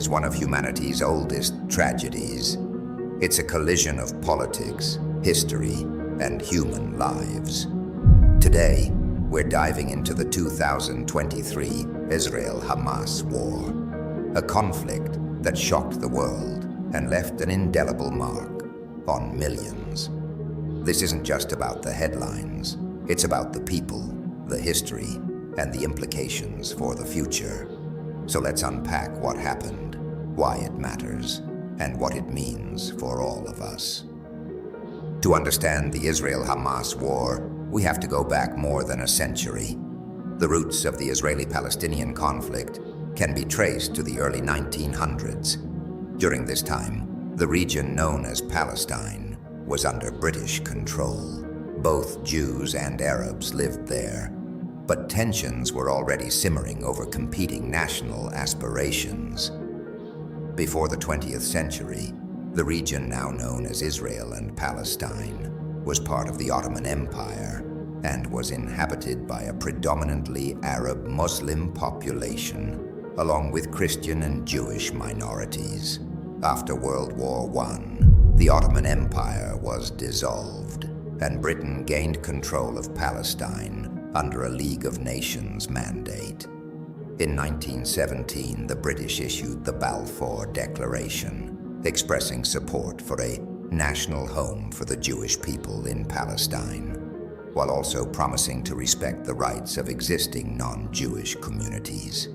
is one of humanity's oldest tragedies. It's a collision of politics, history, and human lives. Today, we're diving into the 2023 Israel-Hamas war, a conflict that shocked the world and left an indelible mark on millions. This isn't just about the headlines, it's about the people, the history, and the implications for the future. So let's unpack what happened, why it matters, and what it means for all of us. To understand the Israel-Hamas war, we have to go back more than a century. The roots of the Israeli-Palestinian conflict can be traced to the early 1900s. During this time, the region known as Palestine was under British control. Both Jews and Arabs lived there, but tensions were already simmering over competing national aspirations. Before the 20th century, the region now known as Israel and Palestine was part of the Ottoman Empire and was inhabited by a predominantly Arab Muslim population, along with Christian and Jewish minorities. After World War I, the Ottoman Empire was dissolved, and Britain gained control of Palestine under a League of Nations mandate. In 1917, the British issued the Balfour Declaration, expressing support for a national home for the Jewish people in Palestine, while also promising to respect the rights of existing non-Jewish communities.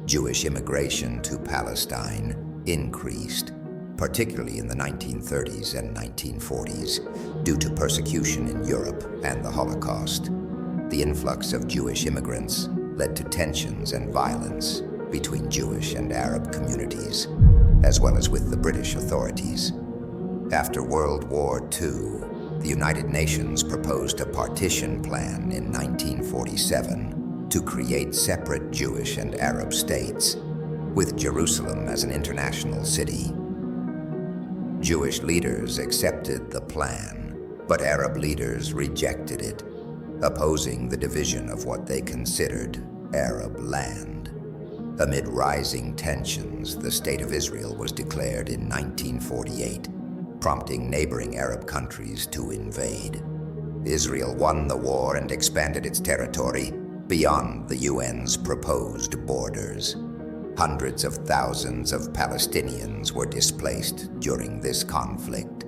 Jewish immigration to Palestine increased, particularly in the 1930s and 1940s, due to persecution in Europe and the Holocaust. The influx of Jewish immigrants led to tensions and violence between Jewish and Arab communities, as well as with the British authorities. After World War II, the United Nations proposed a partition plan in 1947 to create separate Jewish and Arab states, with Jerusalem as an international city. Jewish leaders accepted the plan, but Arab leaders rejected it, opposing the division of what they considered Arab land. Amid rising tensions, the State of Israel was declared in 1948, prompting neighboring Arab countries to invade. Israel won the war and expanded its territory beyond the UN's proposed borders. Hundreds of thousands of Palestinians were displaced during this conflict.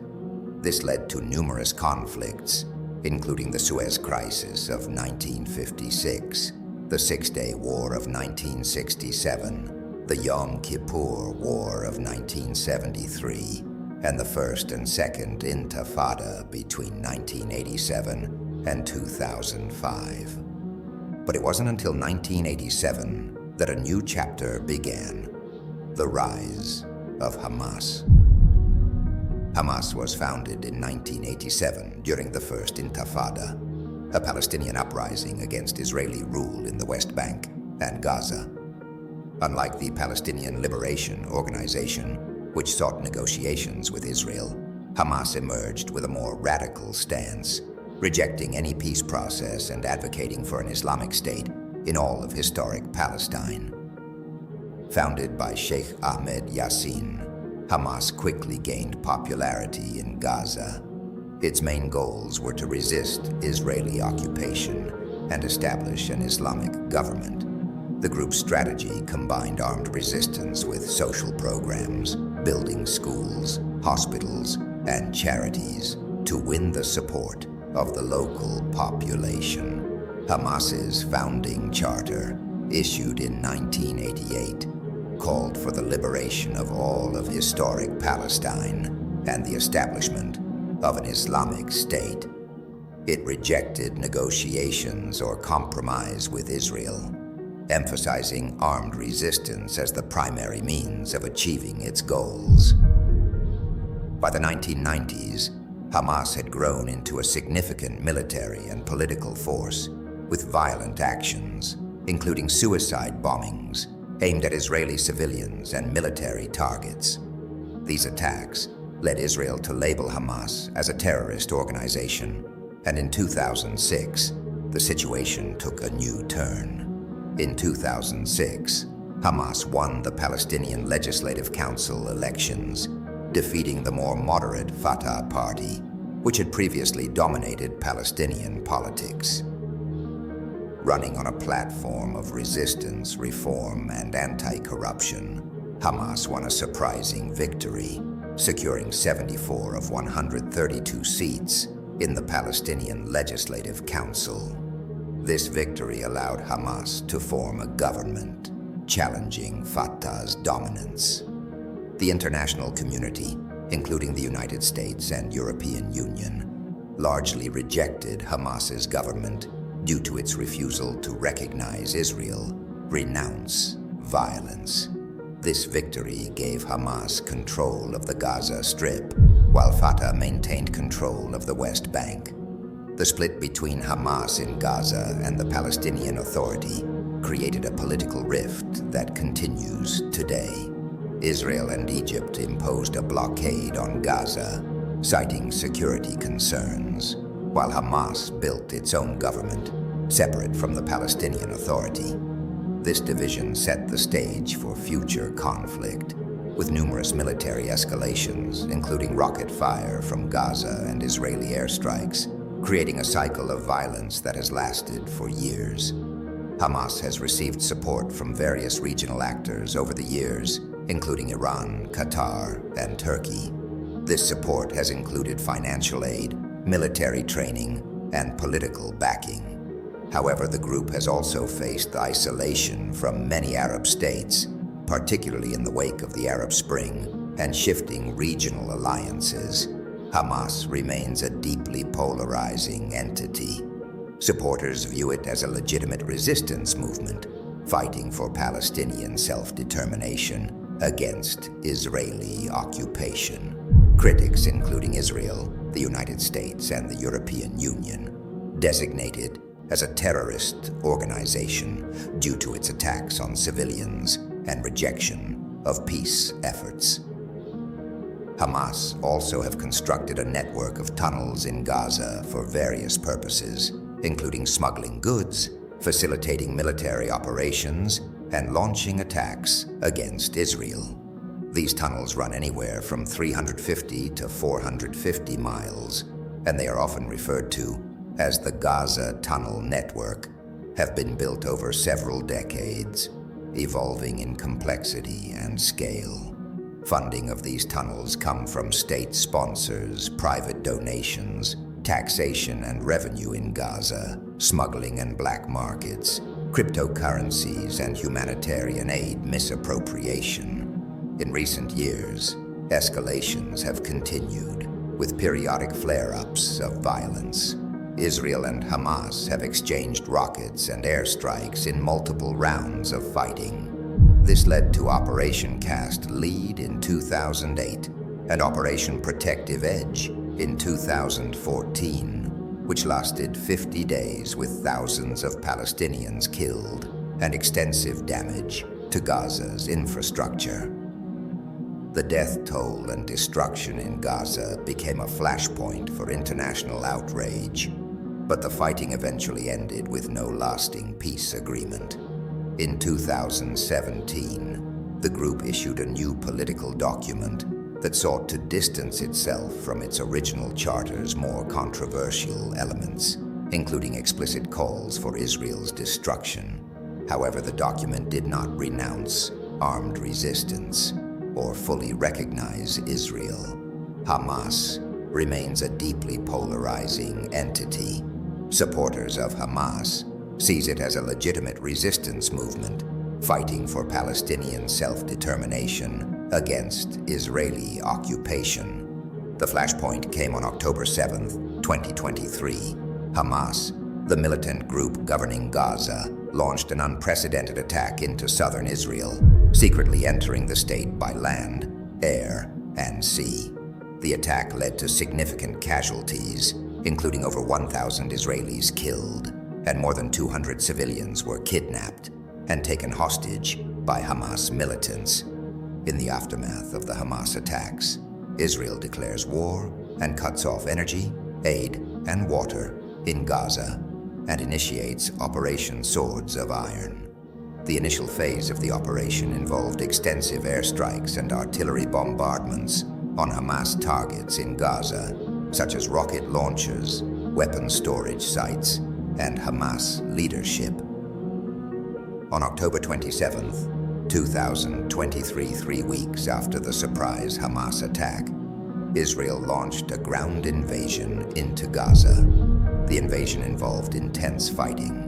This led to numerous conflicts, including the Suez Crisis of 1956, the Six-Day War of 1967, the Yom Kippur War of 1973, and the First and Second Intifada between 1987 and 2005. But it wasn't until 1987 that a new chapter began, the rise of Hamas. Hamas was founded in 1987 during the First Intifada, a Palestinian uprising against Israeli rule in the West Bank and Gaza. Unlike the Palestinian Liberation Organization, which sought negotiations with Israel, Hamas emerged with a more radical stance, rejecting any peace process and advocating for an Islamic state in all of historic Palestine. Founded by Sheikh Ahmed Yassin, Hamas quickly gained popularity in Gaza. Its main goals were to resist Israeli occupation and establish an Islamic government. The group's strategy combined armed resistance with social programs, building schools, hospitals, and charities to win the support of the local population. Hamas's founding charter, issued in 1988, called for the liberation of all of historic Palestine and the establishment of an Islamic state. It rejected negotiations or compromise with Israel, emphasizing armed resistance as the primary means of achieving its goals. By the 1990s, Hamas had grown into a significant military and political force, with violent actions, including suicide bombings aimed at Israeli civilians and military targets. These attacks led Israel to label Hamas as a terrorist organization, and in 2006, the situation took a new turn. In 2006, Hamas won the Palestinian Legislative Council elections, defeating the more moderate Fatah party, which had previously dominated Palestinian politics. Running on a platform of resistance, reform, and anti-corruption, Hamas won a surprising victory, securing 74 of 132 seats in the Palestinian Legislative Council. This victory allowed Hamas to form a government, challenging Fatah's dominance. The international community, including the United States and European Union, largely rejected Hamas's government due to its refusal to recognize Israel, renounce violence. This victory gave Hamas control of the Gaza Strip, while Fatah maintained control of the West Bank. The split between Hamas in Gaza and the Palestinian Authority created a political rift that continues today. Israel and Egypt imposed a blockade on Gaza, citing security concerns, while Hamas built its own government, separate from the Palestinian Authority. This division set the stage for future conflict, with numerous military escalations, including rocket fire from Gaza and Israeli airstrikes, creating a cycle of violence that has lasted for years. Hamas has received support from various regional actors over the years, including Iran, Qatar, and Turkey. This support has included financial aid, military training, and political backing. However, the group has also faced isolation from many Arab states, particularly in the wake of the Arab Spring and shifting regional alliances. Hamas remains a deeply polarizing entity. Supporters view it as a legitimate resistance movement, fighting for Palestinian self-determination against Israeli occupation. Critics, including Israel, the United States, and the European Union, designated as a terrorist organization due to its attacks on civilians and rejection of peace efforts. Hamas also have constructed a network of tunnels in Gaza for various purposes, including smuggling goods, facilitating military operations, and launching attacks against Israel. These tunnels run anywhere from 350 to 450 miles, and they are often referred to as the Gaza Tunnel Network, have been built over several decades, evolving in complexity and scale. Funding of these tunnels come from state sponsors, private donations, taxation and revenue in Gaza, smuggling and black markets, cryptocurrencies, and humanitarian aid misappropriation. In recent years, escalations have continued, with periodic flare-ups of violence. Israel and Hamas have exchanged rockets and airstrikes in multiple rounds of fighting. This led to Operation Cast Lead in 2008 and Operation Protective Edge in 2014, which lasted 50 days with thousands of Palestinians killed and extensive damage to Gaza's infrastructure. The death toll and destruction in Gaza became a flashpoint for international outrage, but the fighting eventually ended with no lasting peace agreement. In 2017, the group issued a new political document that sought to distance itself from its original charter's more controversial elements, including explicit calls for Israel's destruction. However, the document did not renounce armed resistance or fully recognize Israel. Hamas remains a deeply polarizing entity. Supporters of Hamas sees it as a legitimate resistance movement, fighting for Palestinian self-determination against Israeli occupation. The flashpoint came on October 7, 2023. Hamas, the militant group governing Gaza, launched an unprecedented attack into southern Israel, secretly entering the state by land, air, and sea. The attack led to significant casualties, including over 1,000 Israelis killed, and more than 200 civilians were kidnapped and taken hostage by Hamas militants. In the aftermath of the Hamas attacks, Israel declares war and cuts off energy, aid, and water in Gaza and initiates Operation Swords of Iron. The initial phase of the operation involved extensive airstrikes and artillery bombardments on Hamas targets in Gaza, such as rocket launchers, weapon storage sites, and Hamas leadership. On October 27th, 2023, 3 weeks after the surprise Hamas attack, Israel launched a ground invasion into Gaza. The invasion involved intense fighting,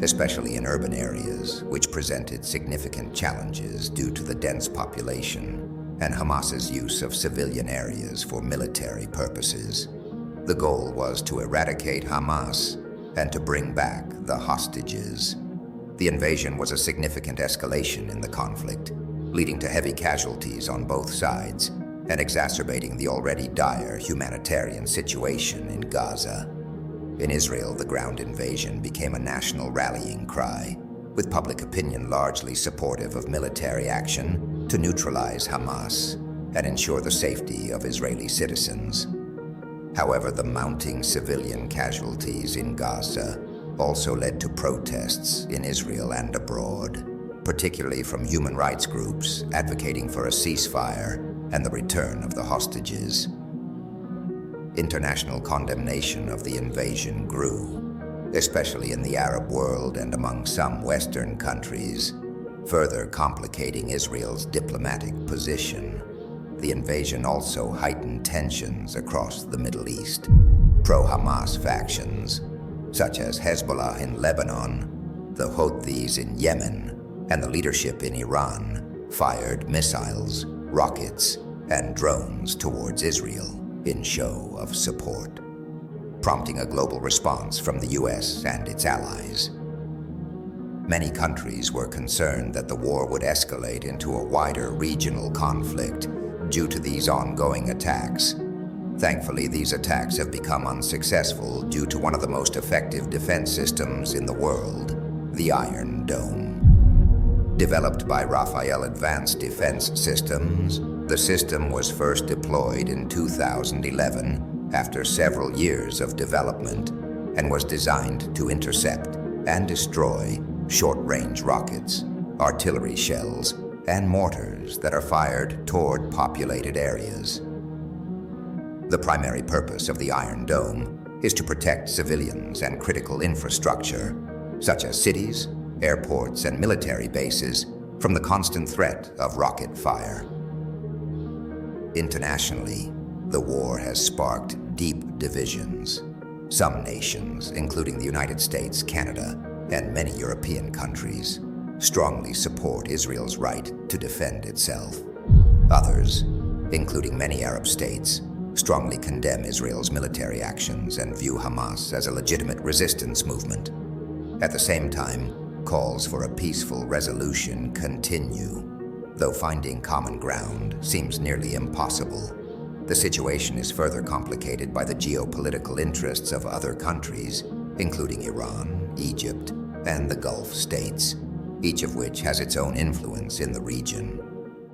especially in urban areas, which presented significant challenges due to the dense population and Hamas's use of civilian areas for military purposes. The goal was to eradicate Hamas and to bring back the hostages. The invasion was a significant escalation in the conflict, leading to heavy casualties on both sides and exacerbating the already dire humanitarian situation in Gaza. In Israel, the ground invasion became a national rallying cry, with public opinion largely supportive of military action to neutralize Hamas and ensure the safety of Israeli citizens. However, the mounting civilian casualties in Gaza also led to protests in Israel and abroad, particularly from human rights groups advocating for a ceasefire and the return of the hostages. International condemnation of the invasion grew, especially in the Arab world and among some Western countries, further complicating Israel's diplomatic position. The invasion also heightened tensions across the Middle East. Pro-Hamas factions, such as Hezbollah in Lebanon, the Houthis in Yemen, and the leadership in Iran, fired missiles, rockets, and drones towards Israel in show of support, prompting a global response from the US and its allies. Many countries were concerned that the war would escalate into a wider regional conflict due to these ongoing attacks. Thankfully, these attacks have become unsuccessful due to one of the most effective defense systems in the world, the Iron Dome. Developed by Rafael Advanced Defense Systems, the system was first deployed in 2011 after several years of development and was designed to intercept and destroy short-range rockets, artillery shells, and mortars that are fired toward populated areas. The primary purpose of the Iron Dome is to protect civilians and critical infrastructure, such as cities, airports, and military bases, from the constant threat of rocket fire. Internationally, the war has sparked deep divisions. Some nations, including the United States, Canada, and many European countries, strongly support Israel's right to defend itself. Others, including many Arab states, strongly condemn Israel's military actions and view Hamas as a legitimate resistance movement. At the same time, calls for a peaceful resolution continue, though finding common ground seems nearly impossible. The situation is further complicated by the geopolitical interests of other countries, including Iran, Egypt, and the Gulf states, each of which has its own influence in the region.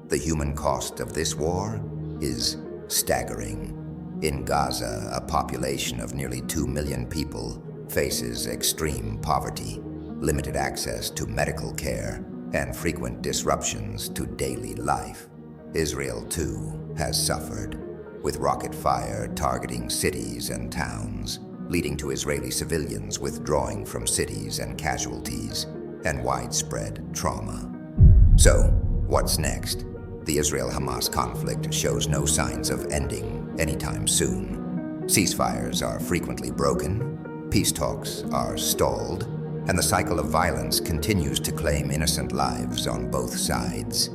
The human cost of this war is staggering. In Gaza, a population of nearly 2 million people faces extreme poverty, limited access to medical care, and frequent disruptions to daily life. Israel, too, has suffered, with rocket fire targeting cities and towns, leading to Israeli civilians withdrawing from cities and casualties, and widespread trauma. So, what's next? The Israel-Hamas conflict shows no signs of ending anytime soon. Ceasefires are frequently broken, peace talks are stalled, and the cycle of violence continues to claim innocent lives on both sides.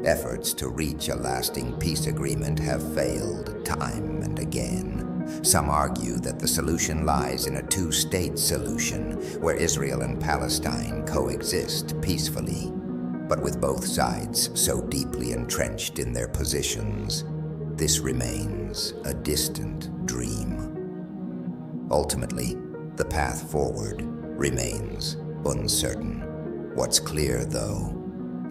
Efforts to reach a lasting peace agreement have failed time and again. Some argue that the solution lies in a two-state solution where Israel and Palestine coexist peacefully. But with both sides so deeply entrenched in their positions, this remains a distant dream. Ultimately, the path forward remains uncertain. What's clear, though,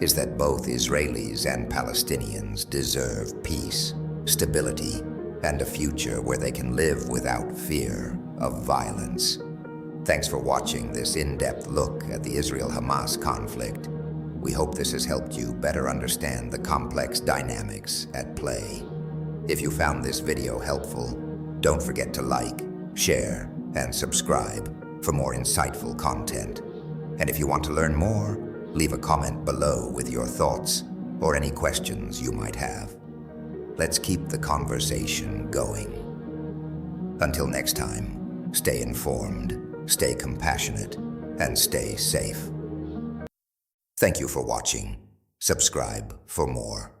is that both Israelis and Palestinians deserve peace, stability, and a future where they can live without fear of violence. Thanks for watching this in-depth look at the Israel-Hamas conflict. We hope this has helped you better understand the complex dynamics at play. If you found this video helpful, don't forget to like, share, and subscribe for more insightful content. And if you want to learn more, leave a comment below with your thoughts or any questions you might have. Let's keep the conversation going. Until next time, stay informed, stay compassionate, and stay safe. Thank you for watching. Subscribe for more.